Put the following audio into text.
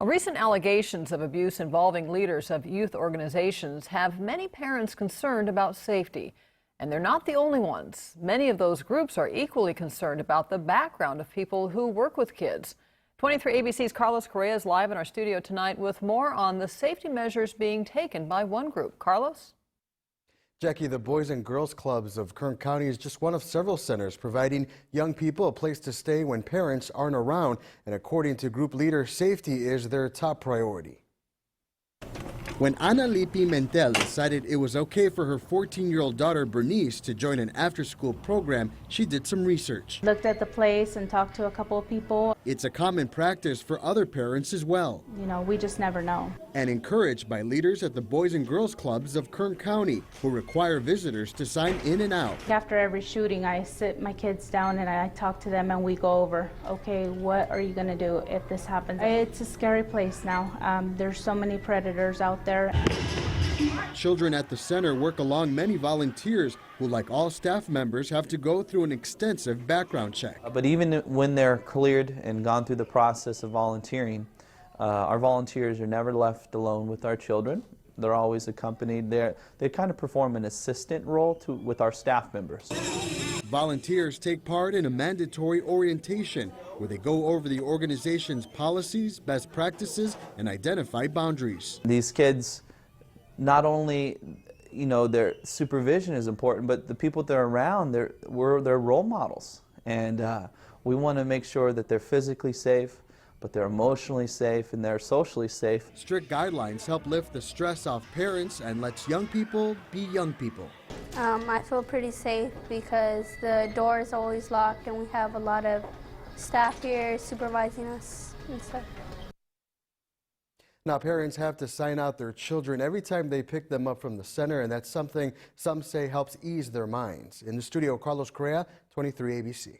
Well, recent allegations of abuse involving leaders of youth organizations have many parents concerned about safety. And they're not the only ones. Many of those groups are equally concerned about the background of people who work with kids. 23 ABC's Carlos Correa is live in our studio tonight with more on the safety measures being taken by one group. Carlos? Jackie, the Boys and Girls Clubs of Kern County is just one of several centers providing young people a place to stay when parents aren't around. And according to group leader, safety is their top priority. When Ana Pimentel decided it was okay for her 14-year-old daughter Bernice to join an after-school program, she did some research. Looked at the place and talked to a couple of people. It's a common practice for other parents as well. You know, we just never know. And encouraged by leaders at the Boys and Girls Clubs of Kern County, who require visitors to sign in and out. After every shooting, I sit my kids down and I talk to them and we go over, okay, what are you going to do if this happens? It's a scary place now. There's so many predators out there. Children at the center work along many volunteers who, like all staff members, have to go through an extensive background check. But even when they're cleared and gone through the process of volunteering, our volunteers are never left alone with our children. They're always accompanied. They kind of perform an assistant role with our staff members. Volunteers take part in a mandatory orientation where they go over the organization's policies, best practices, and identify boundaries. These kids, not only, you know, their supervision is important, but the people they're around, they're role models. And we want to make sure that they're physically safe, but they're emotionally safe and they're socially safe. Strict guidelines help lift the stress off parents and lets young people be young people. I feel pretty safe because the door is always locked and we have a lot of staff here supervising us and stuff. Now, parents have to sign out their children every time they pick them up from the center, and that's something some say helps ease their minds. In the studio, Carlos Correa, 23 ABC.